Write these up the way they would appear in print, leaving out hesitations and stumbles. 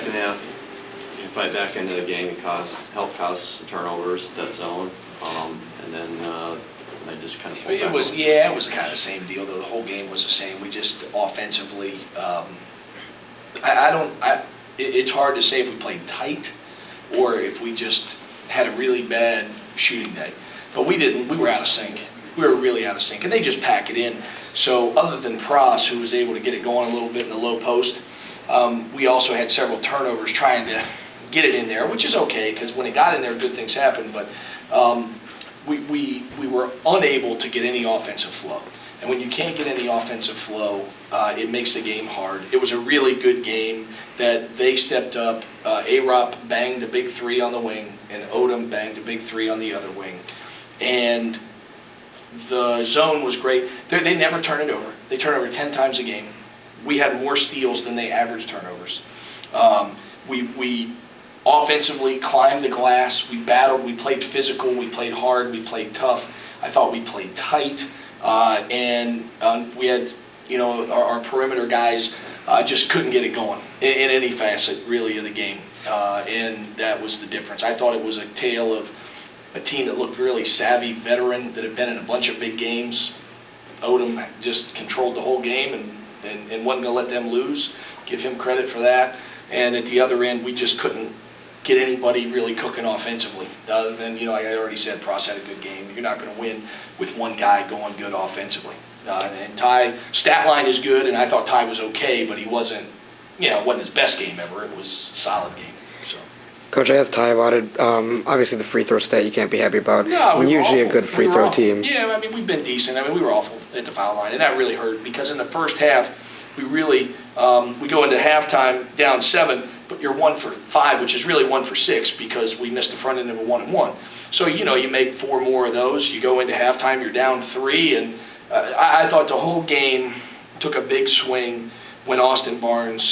second half, you fight back into the game and help cause turnovers, that zone, and then I just kind of pulled back. It was kind of the same deal, though. The whole game was the same. We just offensively, it's hard to say if we played tight or if we just had a really bad shooting day. But we didn't. We were out of sync. We were really out of sync, and they just pack it in. So other than Pross, who was able to get it going a little bit in the low post, we also had several turnovers trying to get it in there, which is okay because when it got in there, good things happened. But we were unable to get any offensive flow. And when you can't get any offensive flow, it makes the game hard. It was a really good game that they stepped up. A-Rop banged a big three on the wing, and Odom banged a big three on the other wing. And the zone was great. They never turn it over. They turn over 10 times a game. We had more steals than they averaged turnovers. We offensively climbed the glass. We battled. We played physical. We played hard. We played tough. I thought we played tight. And we had, our perimeter guys just couldn't get it going in any facet, really, of the game. And that was the difference. I thought it was a tale of a team that looked really savvy, veteran, that had been in a bunch of big games. Odom just controlled the whole game and wasn't going to let them lose. Give him credit for that. And at the other end, we just couldn't get anybody really cooking offensively. Other than, like I already said, Pross had a good game. You're not going to win with one guy going good offensively. And Ty, stat line is good, and I thought Ty was okay, but he wasn't, it wasn't his best game ever. It was a solid game. So. Coach, I asked Ty about it. Obviously, the free throw stat you can't be happy about. No, we're usually a good free throw team. Yeah, we've been decent. We were awful at the foul line, and that really hurt because in the first half, we really, we go into halftime down 7, but you're 1 for 5, which is really 1 for 6 because we missed the front end of a 1-and-1. So, you make 4 more of those. You go into halftime, you're down 3, and I thought the whole game took a big swing when Austin Barnes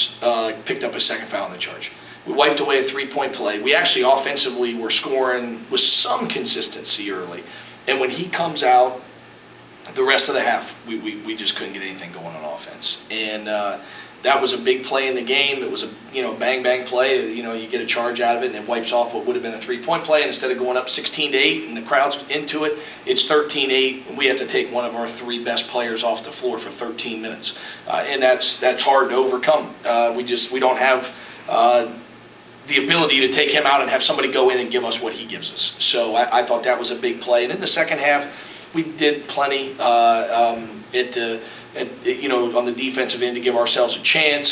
picked up a second foul in the charge. We wiped away a 3-point play. We actually offensively were scoring with some consistency early. And when he comes out, the rest of the half, we just couldn't get anything going on offense. And that was a big play in the game. It was a bang-bang play. You get a charge out of it, and it wipes off what would have been a 3-point play. And instead of going up 16-8 and the crowd's into it, it's 13-8, and we have to take one of our 3 best players off the floor for 13 minutes. And that's hard to overcome. We don't have the ability to take him out and have somebody go in and give us what he gives us. So I thought that was a big play. And in the second half, we did plenty on the defensive end to give ourselves a chance,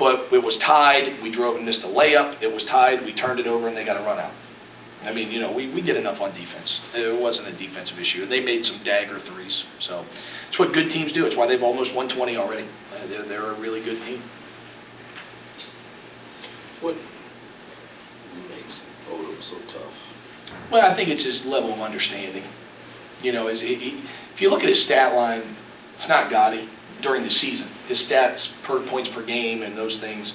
but it was tied. We drove and missed a layup. It was tied. We turned it over, and they got a run out. We did enough on defense. It wasn't a defensive issue. They made some dagger threes. So it's what good teams do. It's why they've almost won 20 already. They're a really good team. What makes Odom so tough? Well, I think it's his level of understanding. If you look at his stat line, it's not gaudy during the season. His stats per points per game and those things,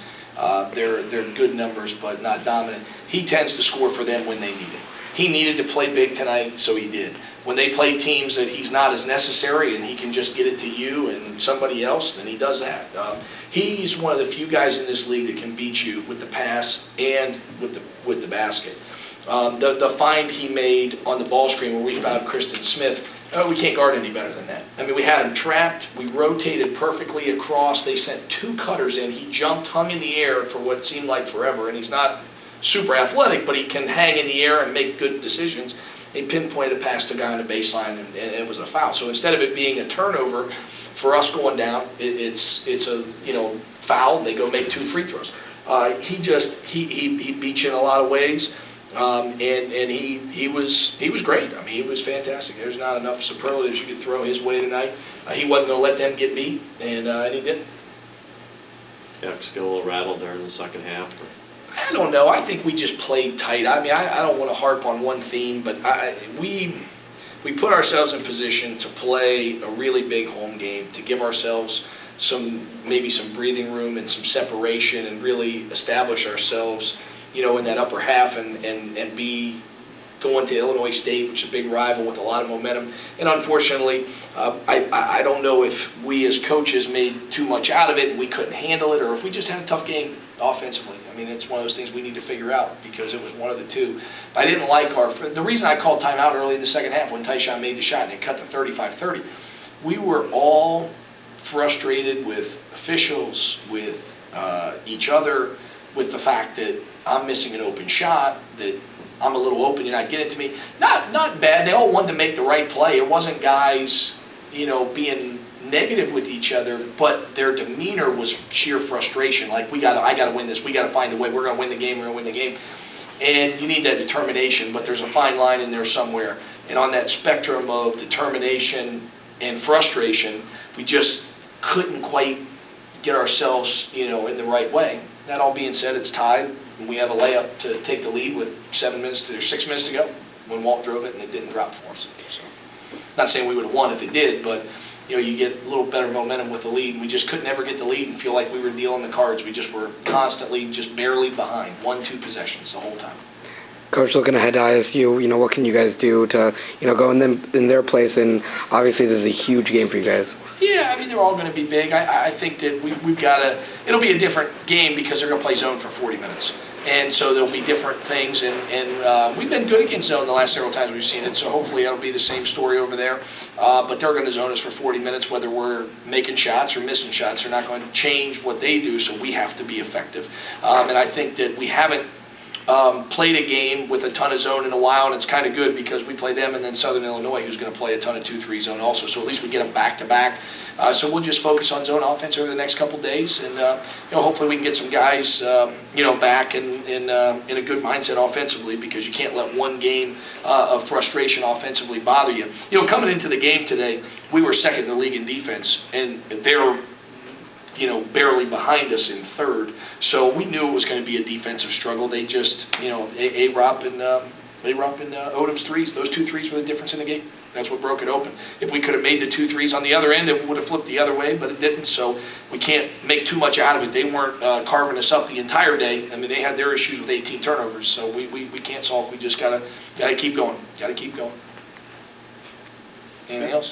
they're good numbers, but not dominant. He tends to score for them when they need it. He needed to play big tonight, so he did. When they play teams that he's not as necessary and he can just get it to you and somebody else, then he does that. He's one of the few guys in this league that can beat you with the pass and with the basket. The find he made on the ball screen where we found Kristen Smith, we can't guard any better than that. We had him trapped. We rotated perfectly across. They sent 2 cutters in. He jumped, hung in the air for what seemed like forever, and he's not super athletic, but he can hang in the air and make good decisions. He pinpointed a pass to a guy on the baseline, and it was a foul. So instead of it being a turnover for us going down, it's a foul. They go make 2 free throws. He beat you in a lot of ways. And he was great. He was fantastic. There's not enough superlatives you could throw his way tonight. He wasn't going to let them get beat, and he didn't. Yeah, still a little rattled there in the second half. I don't know. I think we just played tight. I don't want to harp on one theme, but we put ourselves in position to play a really big home game, to give ourselves maybe some breathing room and some separation, and really establish ourselves in that upper half and be going to Illinois State, which is a big rival with a lot of momentum. And unfortunately, I don't know if we as coaches made too much out of it and we couldn't handle it, or if we just had a tough game offensively. I mean, it's one of those things we need to figure out because it was one of the two. I didn't like the reason I called timeout early in the second half when Tyshawn made the shot and it cut to 35-30, we were all frustrated with officials, with each other, with the fact that I'm missing an open shot, that I'm a little open, you're not getting it to me. Not bad. They all wanted to make the right play. It wasn't guys, being negative with each other, but their demeanor was sheer frustration. Like, I got to win this. We got to find a way. We're going to win the game. We're going to win the game. And you need that determination, but there's a fine line in there somewhere. And on that spectrum of determination and frustration, we just couldn't quite get ourselves, in the right way. That all being said, it's tied, and we have a layup to take the lead with 6 minutes to go when Walt drove it, and it didn't drop for us. So, not saying we would have won if it did, but you get a little better momentum with the lead. We just couldn't ever get the lead and feel like we were dealing the cards. We just were constantly just barely behind, 1-2 possessions the whole time. Coach, looking ahead to ISU, what can you guys do to, go in their place? And obviously, this is a huge game for you guys. Yeah, I mean, they're all going to be big. I think that we've got to – it'll be a different game because they're going to play zone for 40 minutes. And so there'll be different things. And we've been good against zone the last several times we've seen it, so hopefully that'll be the same story over there. But they're going to zone us for 40 minutes, whether we're making shots or missing shots. They're not going to change what they do, so we have to be effective. And I think that we haven't played a game with a ton of zone in a while, and it's kind of good because we play them and then Southern Illinois, who's going to play a ton of 2-3 zone also. So at least we get them back-to-back. So we'll just focus on zone offense over the next couple days, and hopefully we can get some guys back in a good mindset offensively, because you can't let one game of frustration offensively bother you. Coming into the game today, we were second in the league in defense, and they're barely behind us in third. So we knew it was going to be a defensive struggle. They just, A-Rop and Odom's threes, those 2 threes were the difference in the game. That's what broke it open. If we could have made the 2 threes on the other end, it would have flipped the other way, but it didn't. So we can't make too much out of it. They weren't carving us up the entire day. I mean, they had their issues with 18 turnovers, so we can't solve. We just gotta keep going. Anything else?